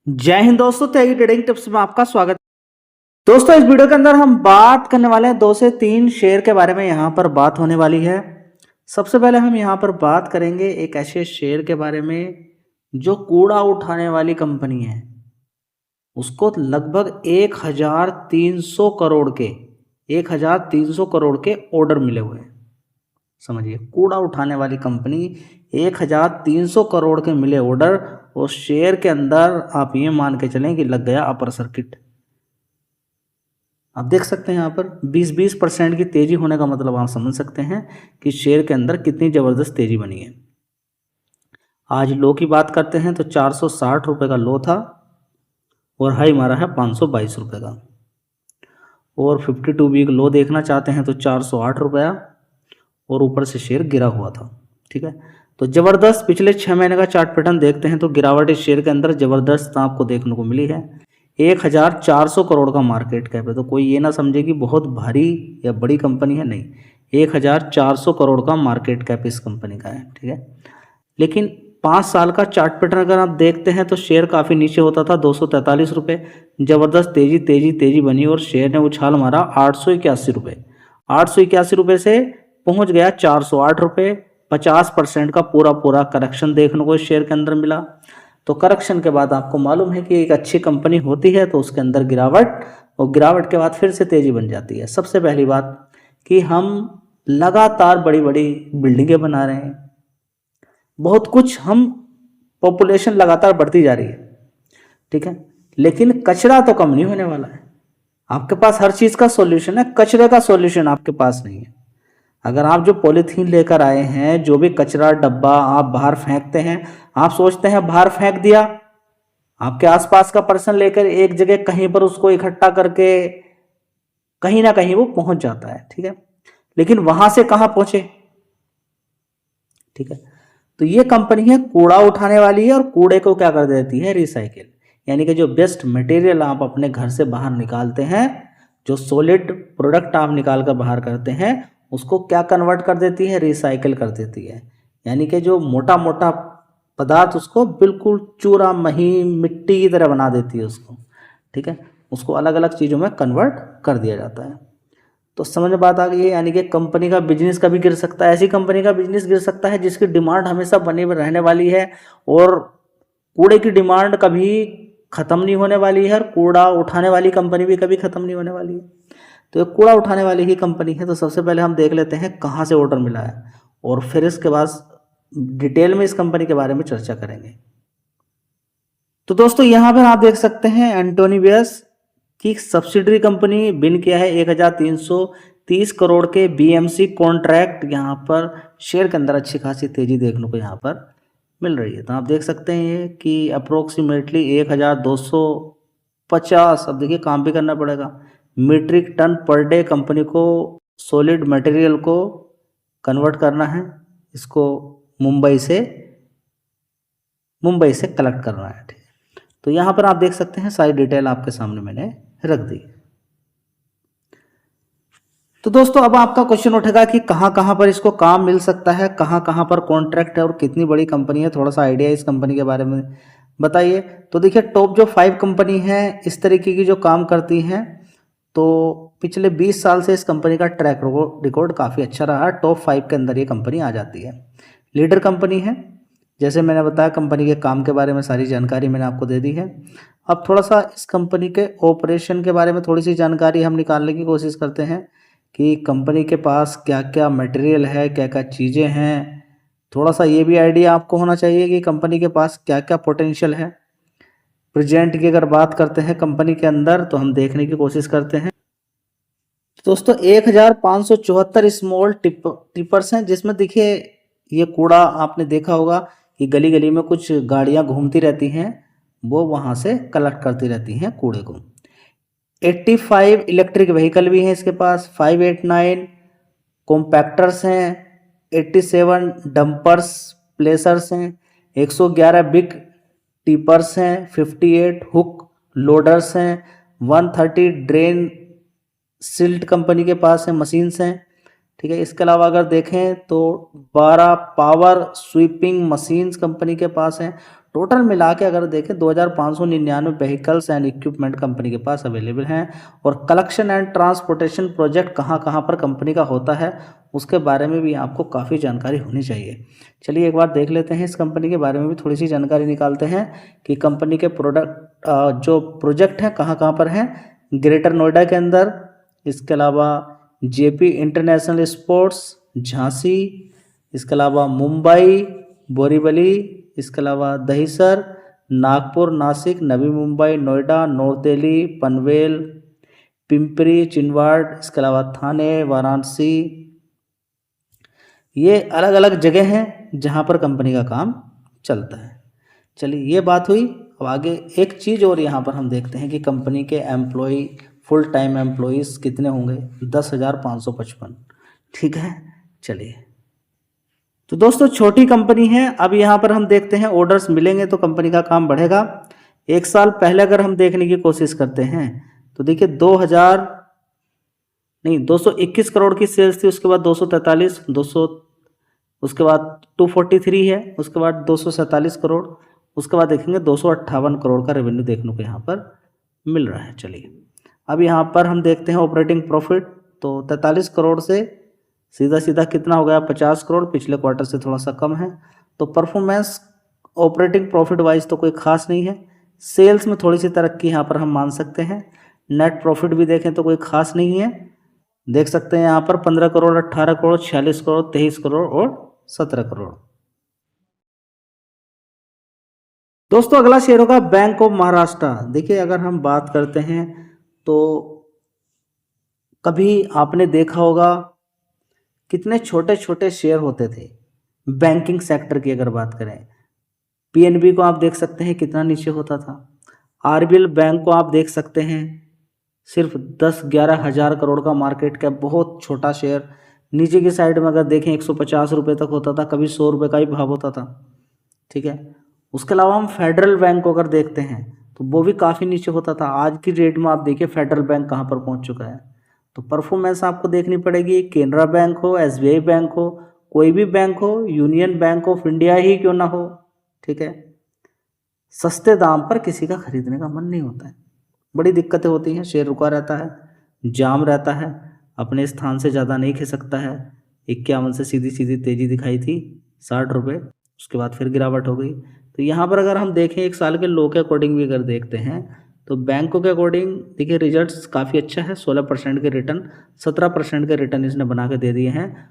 जय हिंद दोस्तों, त्यागी trading tips में आपका स्वागत है। दोस्तों, इस वीडियो के अंदर हम बात करने वाले हैं 2 से 3 शेयर के बारे में। यहाँ पर बात होने वाली है। सबसे पहले हम यहाँ पर बात करेंगे एक ऐसे शेयर के बारे में जो कूड़ा उठाने वाली कंपनी है। उसको लगभग 1300 करोड़ के ऑर्डर मिले हुए हैं। समझिए, कूड़ा उठाने वाली कंपनी 1300 करोड़ के मिले ऑर्डर, और शेयर के अंदर आप ये मान के चलें कि लग गया अपर सर्किट। आप देख सकते हैं यहाँ पर 20% की तेजी होने का मतलब आप समझ सकते हैं कि शेयर के अंदर कितनी ज़बरदस्त तेजी बनी है। आज लो की बात करते हैं तो 460 रुपये का लो था और हाई मारा है 522 रुपये का। और 52 वीक लो देखना चाहते हैं तो 408 रुपया, और ऊपर से शेयर गिरा हुआ था। ठीक है, तो ज़बरदस्त पिछले 6 महीने का चार्ट पैटर्न देखते हैं तो गिरावट इस शेयर के अंदर ज़बरदस्त आपको देखने को मिली है। 1400 करोड़ का मार्केट कैप है, तो कोई ये ना समझे कि बहुत भारी या बड़ी कंपनी है, नहीं। 1400 करोड़ का मार्केट कैप इस कंपनी का है। ठीक है, लेकिन 5 साल का चार्ट पैटर्न अगर आप देखते हैं तो शेयर काफ़ी नीचे होता था, 243 रुपये। ज़बरदस्त तेजी तेजी तेजी बनी और शेयर ने उछाल मारा 881 रुपये। 881 रुपये से पहुंच गया 408 रुपये। 50% का पूरा करेक्शन देखने को इस शेयर के अंदर मिला। तो करेक्शन के बाद आपको मालूम है कि एक अच्छी कंपनी होती है तो उसके अंदर गिरावट, और गिरावट के बाद फिर से तेजी बन जाती है। सबसे पहली बात कि हम लगातार बड़ी बड़ी बिल्डिंगें बना रहे हैं, बहुत कुछ, हम पॉपुलेशन लगातार बढ़ती जा रही है। ठीक है, लेकिन कचरा तो कम नहीं होने वाला है। आपके पास हर चीज़ का सॉल्यूशन है, कचरे का सॉल्यूशन आपके पास नहीं है। अगर आप जो पॉलीथीन लेकर आए हैं, जो भी कचरा डब्बा आप बाहर फेंकते हैं, आप सोचते हैं बाहर फेंक दिया, आपके आसपास का पर्सन लेकर एक जगह कहीं पर उसको इकट्ठा करके कहीं ना कहीं वो पहुंच जाता है। ठीक है, लेकिन वहां से कहां पहुंचे? ठीक है, तो ये कंपनी है कूड़ा उठाने वाली है, और कूड़े को क्या कर देती है? रिसाइकिल। यानी कि जो बेस्ट मटेरियल आप अपने घर से बाहर निकालते हैं, जो सॉलिड प्रोडक्ट आप निकाल कर बाहर करते हैं, उसको क्या कन्वर्ट कर देती है? रिसाइकिल कर देती है। यानी कि जो मोटा मोटा पदार्थ, उसको बिल्कुल चूरा महीन मिट्टी की तरह बना देती है उसको। ठीक है, उसको अलग अलग चीज़ों में कन्वर्ट कर दिया जाता है। तो समझ में बात आ गई है। यानी कि कंपनी का बिजनेस कभी गिर सकता है, ऐसी कंपनी का बिजनेस गिर सकता है जिसकी डिमांड हमेशा बनी रहने वाली है, और कूड़े की डिमांड कभी ख़त्म नहीं होने वाली है, और कूड़ा उठाने वाली कंपनी भी कभी ख़त्म नहीं होने वाली है। तो ये कूड़ा उठाने वाली ही कंपनी है। तो सबसे पहले हम देख लेते हैं कहाँ से ऑर्डर मिला है, और फिर इसके बाद डिटेल में इस कंपनी के बारे में चर्चा करेंगे। तो दोस्तों, यहाँ पर आप देख सकते हैं एंटोनी बियस की सब्सिडरी कंपनी बिन किया है 1330 करोड़ के बीएमसी कॉन्ट्रैक्ट। यहाँ पर शेयर के अंदर अच्छी खासी तेजी देखने को यहाँ पर मिल रही है। तो आप देख सकते हैं कि अप्रोक्सीमेटली 1250, अब देखिए काम भी करना पड़ेगा, metric ton per day company को सॉलिड मटेरियल को कन्वर्ट करना है। इसको मुंबई से कलेक्ट करना है। ठीक है, तो यहाँ पर आप देख सकते हैं सारी डिटेल आपके सामने मैंने रख दी। तो दोस्तों, अब आपका क्वेश्चन उठेगा कि कहाँ कहाँ पर इसको काम मिल सकता है, कहाँ कहाँ पर कॉन्ट्रैक्ट है, और कितनी बड़ी कंपनी है, थोड़ा सा आइडिया इस कंपनी के बारे में बताइए। तो देखिए, टॉप जो 5 कंपनी है इस तरीके की जो काम करती हैं, तो पिछले 20 साल से इस कंपनी का ट्रैक रिकॉर्ड काफ़ी अच्छा रहा है। टॉप 5 के अंदर ये कंपनी आ जाती है। लीडर कंपनी है, जैसे मैंने बताया कंपनी के काम के बारे में सारी जानकारी मैंने आपको दे दी है। अब थोड़ा सा इस कंपनी के ऑपरेशन के बारे में थोड़ी सी जानकारी हम निकालने की कोशिश करते हैं कि कंपनी के पास क्या क्या मटेरियल है, क्या क्या चीज़ें हैं। थोड़ा सा ये भी आइडिया आपको होना चाहिए कि कंपनी के पास क्या क्या पोटेंशियल है। प्रेजेंट की अगर बात करते हैं कंपनी के अंदर, तो हम देखने की कोशिश करते हैं। दोस्तों, 1574 स्मॉल टिपर्स हैं, जिसमें देखिए ये कूड़ा आपने देखा होगा कि गली गली में कुछ गाड़ियां घूमती रहती हैं, वो वहां से कलेक्ट करती रहती हैं कूड़े को। 85 इलेक्ट्रिक व्हीकल भी हैं इसके पास, 589 कॉम्पैक्टर्स हैं, 87 डंपर्स प्लेसर्स हैं, 111 बिग टिपर्स हैं, 58 हुक लोडर्स हैं, 130 ड्रेन सिल्ट कंपनी के पास है मशीन्स हैं। ठीक है, इसके अलावा अगर देखें तो 12 पावर स्वीपिंग मशीन्स कंपनी के पास हैं, टोटल मिला के अगर देखें 2599 व्हीकल्स एंड इक्विपमेंट कंपनी के पास अवेलेबल हैं। और कलेक्शन एंड ट्रांसपोर्टेशन प्रोजेक्ट कहाँ कहाँ पर कंपनी का होता है उसके बारे में भी आपको काफ़ी जानकारी होनी चाहिए। चलिए एक बार देख लेते हैं, इस कंपनी के बारे में भी थोड़ी सी जानकारी निकालते हैं कि कंपनी के जो प्रोजेक्ट हैं कहाँ कहाँ पर हैं। ग्रेटर नोएडा के अंदर, इसके अलावा जेपी इंटरनेशनल स्पोर्ट्स झांसी, इसके अलावा मुंबई बोरीवली, इसके अलावा दहिसर, नागपुर, नासिक, नवी मुंबई, नोएडा, नॉर्थ दिल्ली, पनवेल, पिंपरी चिंदवाड़, इसके अलावा थाने, वाराणसी, ये अलग अलग जगह हैं जहां पर कंपनी का काम चलता है। चलिए ये बात हुई। अब आगे एक चीज़ और यहाँ पर हम देखते हैं कि कंपनी के एम्प्लॉय फुल टाइम एम्प्लॉयज़ कितने होंगे, 10,555। ठीक है, चलिए तो दोस्तों छोटी कंपनी है। अब यहाँ पर हम देखते हैं ऑर्डर्स मिलेंगे तो कंपनी का काम बढ़ेगा। एक साल पहले अगर हम देखने की कोशिश करते हैं तो देखिए 221 करोड़ की सेल्स थी, उसके बाद 243, 200, उसके बाद 243 है, उसके बाद 247 करोड़, उसके बाद देखेंगे 258 करोड़ का रेवेन्यू देखने को यहाँ पर मिल रहा है। चलिए अब यहाँ पर हम देखते हैं ऑपरेटिंग प्रॉफिट, तो 43 करोड़ से सीधा सीधा कितना हो गया, 50 करोड़, पिछले क्वार्टर से थोड़ा सा कम है। तो परफॉर्मेंस ऑपरेटिंग प्रॉफिट वाइज तो कोई खास नहीं है। सेल्स में थोड़ी सी तरक्की यहाँ पर हम मान सकते हैं। नेट प्रॉफिट भी देखें तो कोई खास नहीं है, देख सकते हैं यहाँ पर 15 करोड़, 18 करोड़, 46 करोड़, 23 करोड़ और 17 करोड़। दोस्तों अगला शेयर होगा बैंक ऑफ महाराष्ट्र। देखिए अगर हम बात करते हैं तो कभी आपने देखा होगा कितने छोटे छोटे शेयर होते थे बैंकिंग सेक्टर की। अगर बात करें पीएनबी को आप देख सकते हैं कितना नीचे होता था। आरबीएल बैंक को आप देख सकते हैं सिर्फ 10-11 हज़ार करोड़ का मार्केट कैप, बहुत छोटा शेयर। नीचे की साइड में अगर देखें 150 रुपये तक होता था, कभी 100 रुपये का ही भाव होता था। ठीक है, उसके अलावा हम फेडरल बैंक को अगर देखते हैं तो वो भी काफ़ी नीचे होता था। आज की डेट में आप देखिए फेडरल बैंक कहाँ पर पहुँच चुका है। तो परफॉर्मेंस आपको देखनी पड़ेगी। केनरा बैंक हो, एसबीआई बैंक हो, कोई भी बैंक हो, यूनियन बैंक ऑफ इंडिया ही क्यों ना हो, ठीक है, सस्ते दाम पर किसी का खरीदने का मन नहीं होता है। बड़ी दिक्कतें होती हैं, शेयर रुका रहता है, जाम रहता है, अपने स्थान से ज़्यादा नहीं खिसकता है। 51 से सीधी सीधी तेज़ी दिखाई थी 60 रुपये, उसके बाद फिर गिरावट हो गई। तो यहाँ पर अगर हम देखें एक साल के लो के अकॉर्डिंग भी अगर देखते हैं तो बैंकों के अकॉर्डिंग देखिए रिजल्ट्स काफ़ी अच्छा है। 16% के रिटर्न, 17% के रिटर्न इसने बना के दे दिए हैं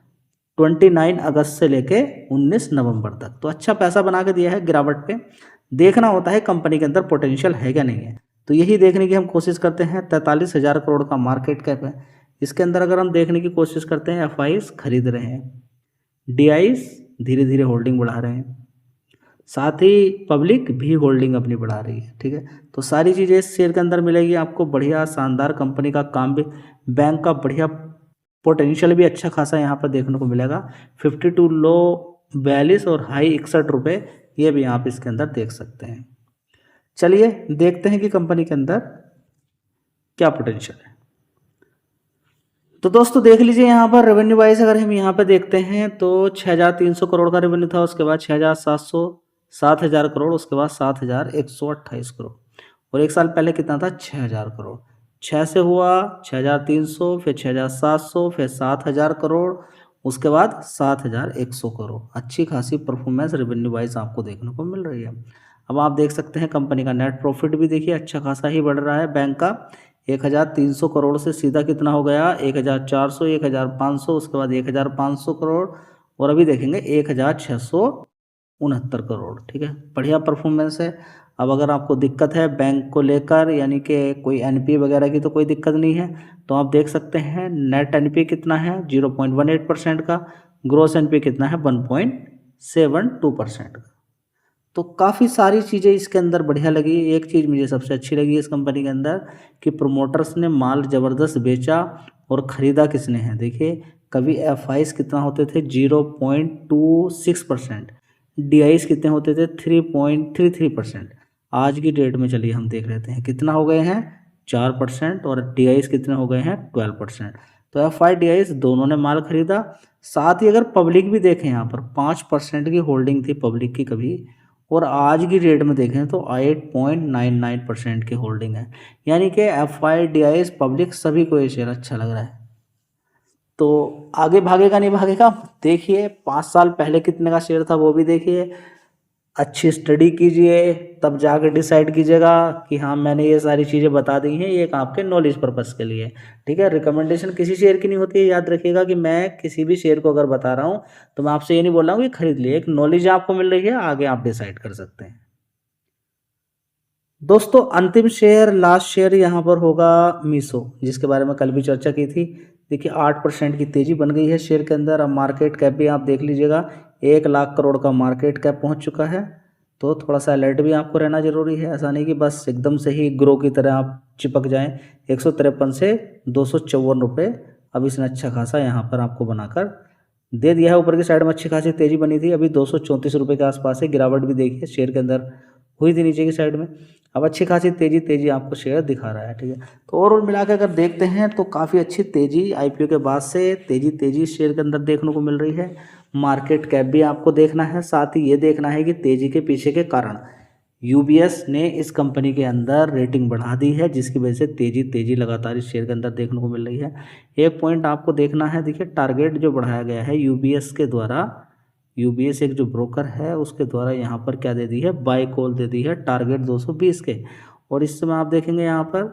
29 अगस्त से लेके 19 नवंबर तक। तो अच्छा पैसा बना के दिया है। गिरावट पे देखना होता है कंपनी के अंदर पोटेंशियल है क्या नहीं है, तो यही देखने की हम कोशिश करते हैं। 43,000 करोड़ का मार्केट कैप है। इसके अंदर अगर हम देखने की कोशिश करते हैं एफआईज खरीद रहे हैं, डीआईज धीरे धीरे होल्डिंग बढ़ा रहे हैं, साथ ही पब्लिक भी होल्डिंग अपनी बढ़ा रही है। ठीक है, तो सारी चीज़ें इस शेयर के अंदर मिलेगी आपको। बढ़िया शानदार कंपनी का काम भी, बैंक का बढ़िया पोटेंशियल भी अच्छा खासा यहाँ पर देखने को मिलेगा। 52 लो 42 और हाई 61 रुपये, ये भी आप इसके अंदर देख सकते हैं। चलिए देखते हैं कि कंपनी के अंदर क्या पोटेंशियल है। तो दोस्तों देख लीजिए यहाँ पर रेवेन्यू वाइज अगर हम यहाँ पर देखते हैं तो 6,300 करोड़ का रेवेन्यू था, उसके बाद 6,700, 7,000 करोड़, उसके बाद 7,128 करोड़। और एक साल पहले कितना था, 6,000 करोड़। 6 से हुआ 6,300, फिर 6,700, फिर 7,000 करोड़, उसके बाद 7,100 करोड़। अच्छी खासी परफॉर्मेंस रेवेन्यू वाइज आपको देखने को मिल रही है। अब आप देख सकते हैं कंपनी का नेट प्रॉफिट भी देखिए अच्छा खासा ही बढ़ रहा है। बैंक का 1,300 करोड़ से सीधा कितना हो गया, 1,400, 1,500, उसके बाद 1,500 करोड़, और अभी देखेंगे 1,669 करोड़। ठीक है, बढ़िया परफॉर्मेंस है। अब अगर आपको दिक्कत है बैंक को लेकर, यानी कि कोई एनपीए वगैरह की, तो कोई दिक्कत नहीं है। तो आप देख सकते हैं नेट एनपीए कितना है, 0.18% का। ग्रोस एनपीए कितना है, 1.72% का। तो काफ़ी सारी चीज़ें इसके अंदर बढ़िया लगी। एक चीज़ मुझे सबसे अच्छी लगी इस कंपनी के अंदर कि प्रोमोटर्स ने माल ज़बरदस्त बेचा और ख़रीदा किसने है। देखिए कभी एफआईज कितना होते थे, 0.26%, डीआईज कितने होते थे, 3.33%। आज की डेट में चलिए हम देख लेते हैं कितना हो गए हैं, 4%, और डीआईज कितने हो गए हैं, 12%। तो एफआई डीआईज दोनों ने माल खरीदा। साथ ही अगर पब्लिक भी देखें यहाँ पर 5% की होल्डिंग थी पब्लिक की कभी, और आज की डेट में देखें तो 8.99% की होल्डिंग है, यानी कि FIDIs पब्लिक सभी को ये शेयर अच्छा लग रहा है। तो आगे भागेगा नहीं भागेगा देखिए, 5 साल पहले कितने का शेयर था वो भी देखिए, अच्छी स्टडी कीजिए, तब जाकर डिसाइड कीजिएगा कि हाँ मैंने ये सारी चीज़ें बता दी हैं, ये एक आपके नॉलेज पर्पस के लिए, ठीक है। रिकमेंडेशन किसी शेयर की नहीं होती है, याद रखिएगा कि मैं किसी भी शेयर को अगर बता रहा हूँ तो मैं आपसे ये नहीं बोल रहा हूँ कि खरीद लिए, एक नॉलेज आपको मिल रही है, आगे आप डिसाइड कर सकते हैं। दोस्तों अंतिम शेयर, लास्ट शेयर यहाँ पर होगा मीशो, जिसके बारे में कल भी चर्चा की थी। देखिए 8% की तेज़ी बन गई है शेयर के अंदर। अब मार्केट कैप भी आप देख लीजिएगा, 1 लाख करोड़ का मार्केट कैप पहुँच चुका है। तो थोड़ा सा अलर्ट भी आपको रहना ज़रूरी है, ऐसा नहीं कि बस एकदम से ही ग्रो की तरह आप चिपक जाएं। 153 से 254 रुपये अब इसने अच्छा खासा यहाँ पर आपको बनाकर दे दिया है। ऊपर की साइड में अच्छी खासी तेज़ी बनी थी, अभी 234 रुपये के आसपास है। गिरावट भी देखिए शेयर के अंदर हुई थी नीचे की साइड में, अब अच्छी खासी तेज़ी आपको शेयर दिखा रहा है, ठीक है। तो ओवरऑल मिला के अगर देखते हैं तो काफ़ी अच्छी तेज़ी IPO के बाद से तेज़ी शेयर के अंदर देखने को मिल रही है। मार्केट कैप भी आपको देखना है, साथ ही ये देखना है कि तेज़ी के पीछे के कारण UBS ने इस कंपनी के अंदर रेटिंग बढ़ा दी है, जिसकी वजह से तेज़ी लगातार इस शेयर के अंदर देखने को मिल रही है। एक पॉइंट आपको देखना है, देखिए टारगेट जो बढ़ाया गया है UBS के द्वारा, UBS एक जो ब्रोकर है उसके द्वारा यहाँ पर क्या दे दी है, बाय कॉल दे दी है टारगेट 220 के, और इस समय आप देखेंगे यहाँ पर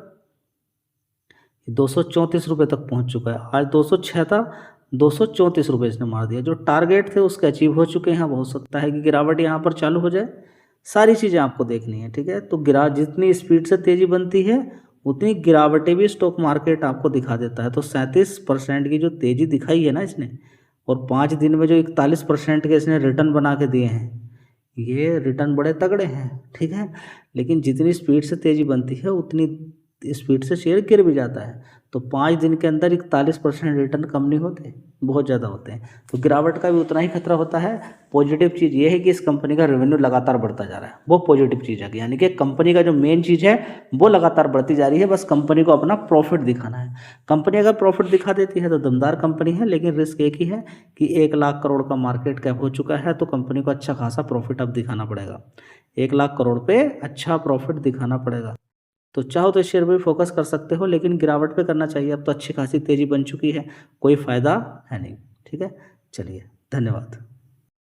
234 रुपये तक पहुँच चुका है। आज 206 था, 234 रुपये इसने मार दिया। जो टारगेट थे उसके अचीव हो चुके हैं। हो सकता है कि गिरावट यहाँ पर चालू हो जाए, सारी चीज़ें आपको देखनी है, ठीक है। तो जितनी स्पीड से तेज़ी बनती है उतनी गिरावटें भी स्टॉक मार्केट आपको दिखा देता है। तो 37% की जो तेज़ी दिखाई है ना इसने, और 5 दिन में जो 41% के इसने रिटर्न बना के दिए हैं, ये रिटर्न बड़े तगड़े हैं, ठीक है। लेकिन जितनी स्पीड से तेज़ी बनती है उतनी स्पीड से शेयर गिर भी जाता है। तो 5 दिन के अंदर 41% रिटर्न कम नहीं होते, बहुत ज़्यादा होते हैं। तो गिरावट का भी उतना ही खतरा होता है। पॉजिटिव चीज़ ये है कि इस कंपनी का रेवेन्यू लगातार बढ़ता जा रहा है, वो पॉजिटिव चीज़ है, यानी कि कंपनी का जो मेन चीज़ है वो लगातार बढ़ती जा रही है। बस कंपनी को अपना प्रॉफिट दिखाना है। कंपनी अगर प्रॉफिट दिखा देती है तो दमदार कंपनी है, लेकिन रिस्क एक ही है कि 1 लाख करोड़ का मार्केट कैप हो चुका है, तो कंपनी को अच्छा खासा प्रॉफिट अब दिखाना पड़ेगा। 1 लाख करोड़ पे अच्छा प्रॉफिट दिखाना पड़ेगा। तो चाहो तो शेयर पे फोकस कर सकते हो, लेकिन गिरावट पे करना चाहिए। अब तो अच्छी खासी तेज़ी बन चुकी है, कोई फ़ायदा है नहीं, ठीक है। चलिए, धन्यवाद।